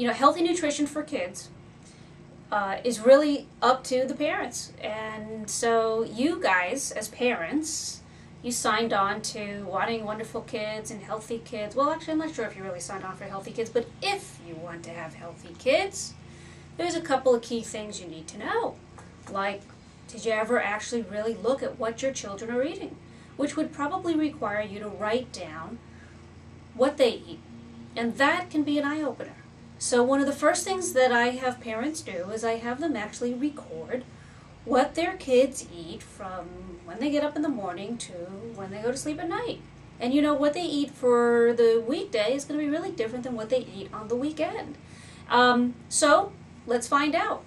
healthy nutrition for kids is really up to the parents. And so you guys, as parents, you signed on to wanting wonderful kids and healthy kids. Well, actually, I'm not sure if you really signed on for healthy kids, but if you want to have healthy kids, there's a couple of key things you need to know. Like, did you ever actually really look at what your children are eating? Which would probably require you to write down what they eat. And that can be an eye-opener. So one of the first things that I have parents do is I have them actually record what their kids eat from when they get up in the morning to when they go to sleep at night. And what they eat for the weekday is going to be really different than what they eat on the weekend. So let's find out.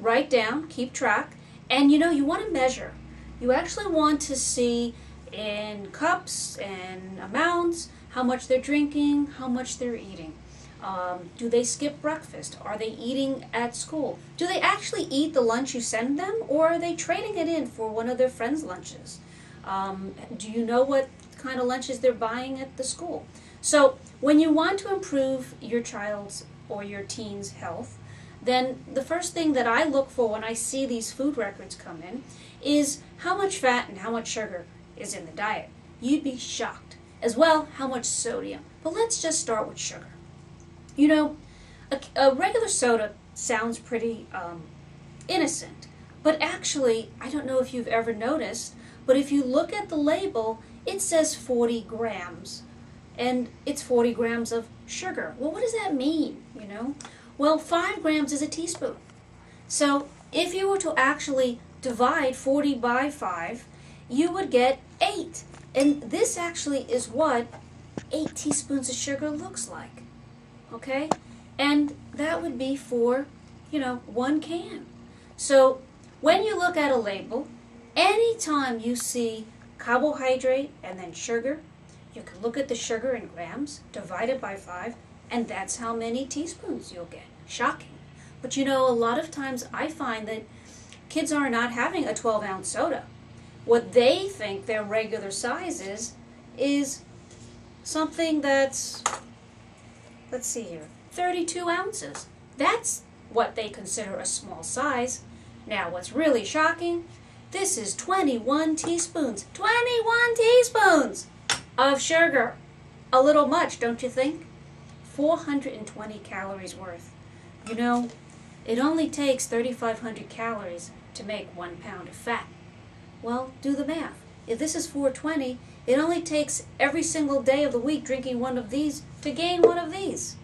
Write down, keep track, and you want to measure. You actually want to see in cups and amounts how much they're drinking, how much they're eating. Do they skip breakfast? Are they eating at school? Do they actually eat the lunch you send them, or are they trading it in for one of their friends' lunches? Do you know what kind of lunches they're buying at the school? So when you want to improve your child's or your teen's health, then the first thing that I look for when I see these food records come in is how much fat and how much sugar is in the diet. You'd be shocked. As well, how much sodium. But let's just start with sugar. A regular soda sounds pretty innocent, but actually, I don't know if you've ever noticed, but if you look at the label, it says 40 grams, and it's 40 grams of sugar. Well, what does that mean, Well, 5 grams is a teaspoon. So if you were to actually divide 40 by 5, you would get 8. And this actually is what 8 teaspoons of sugar looks like. Okay? And that would be for, 1 can. So when you look at a label, anytime you see carbohydrate and then sugar, you can look at the sugar in grams, divide it by 5, and that's how many teaspoons you'll get. Shocking. But a lot of times I find that kids are not having a 12-ounce soda. What they think their regular size is something that's, let's see here, 32 ounces. That's what they consider a small size. Now, what's really shocking, this is 21 teaspoons. 21 teaspoons of sugar. A little much, don't you think? 420 calories worth. It only takes 3,500 calories to make 1 pound of fat. Well, do the math. If this is 420, it only takes every single day of the week drinking one of these to gain one of these.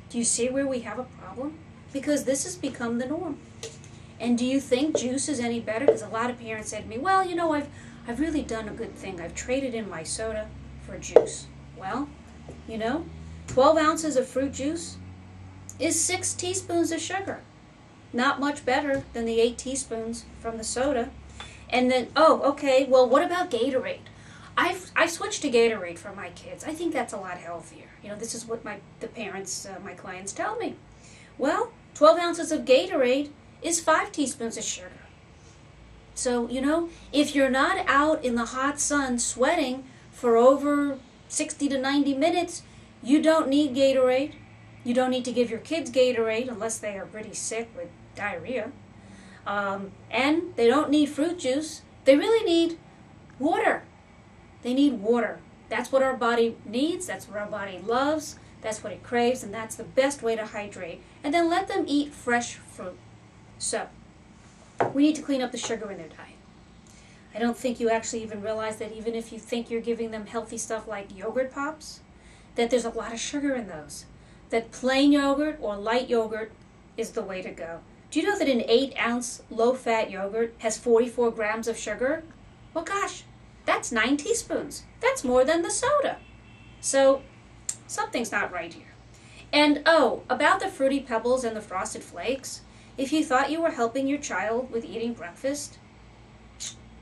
Do you see where we have a problem? Because this has become the norm. And do you think juice is any better? Because a lot of parents said to me, well, I've really done a good thing. I've traded in my soda for juice. Well, 12 ounces of fruit juice is 6 teaspoons of sugar. Not much better than the 8 teaspoons from the soda. And then, okay, well, what about Gatorade? I switched to Gatorade for my kids. I think that's a lot healthier. This is what the parents, my clients tell me. Well, 12 ounces of Gatorade is 5 teaspoons of sugar. So, if you're not out in the hot sun sweating for over 60 to 90 minutes, you don't need Gatorade. You don't need to give your kids Gatorade unless they are pretty sick with diarrhea. And they don't need fruit juice. They really need water. They need water. That's what our body needs. That's what our body loves. That's what it craves. And that's the best way to hydrate. And then let them eat fresh fruit. So, we need to clean up the sugar in their diet. I don't think you actually even realize that even if you think you're giving them healthy stuff like yogurt pops, that there's a lot of sugar in those. That plain yogurt or light yogurt is the way to go. Do you know that an 8-ounce low-fat yogurt has 44 grams of sugar? Well, gosh, that's 9 teaspoons. That's more than the soda. So, something's not right here. And, about the Fruity Pebbles and the Frosted Flakes, if you thought you were helping your child with eating breakfast,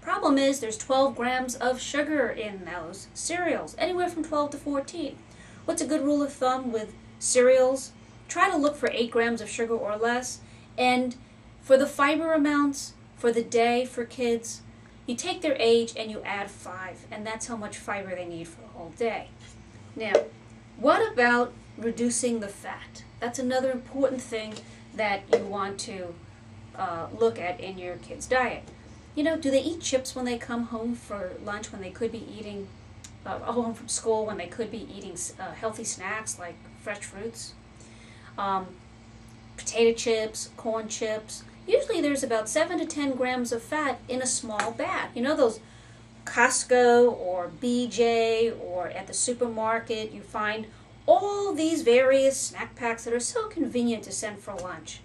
problem is there's 12 grams of sugar in those cereals, anywhere from 12 to 14. What's a good rule of thumb with cereals? Try to look for 8 grams of sugar or less. And for the fiber amounts for the day for kids, you take their age and you add 5, and that's how much fiber they need for the whole day. Now, what about reducing the fat? That's another important thing that you want to look at in your kids' diet. You know, do they eat chips when they come home for lunch when they could be eating, home from school when they could be eating healthy snacks like fresh fruits? Potato chips, corn chips. Usually there's about 7 to 10 grams of fat in a small bag. You know those Costco or BJ or at the supermarket, you find all these various snack packs that are so convenient to send for lunch.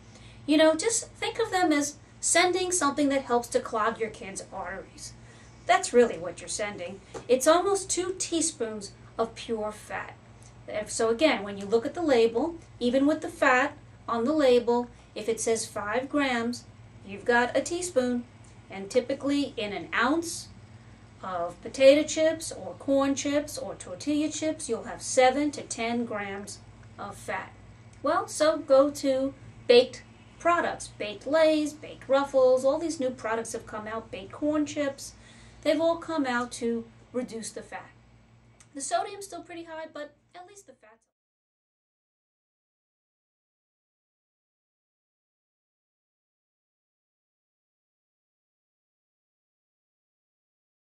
You know, just think of them as sending something that helps to clog your kids' arteries. That's really what you're sending. It's almost 2 teaspoons of pure fat. So again, when you look at the label, even with the fat on the label, if it says 5 grams, you've got a teaspoon. And typically in an ounce of potato chips or corn chips or tortilla chips, you'll have 7 to 10 grams of fat. Well, so go to baked products, baked Lays, baked Ruffles, all these new products have come out, baked corn chips. They've all come out to reduce the fat. The sodium's still pretty high, but at least the fat's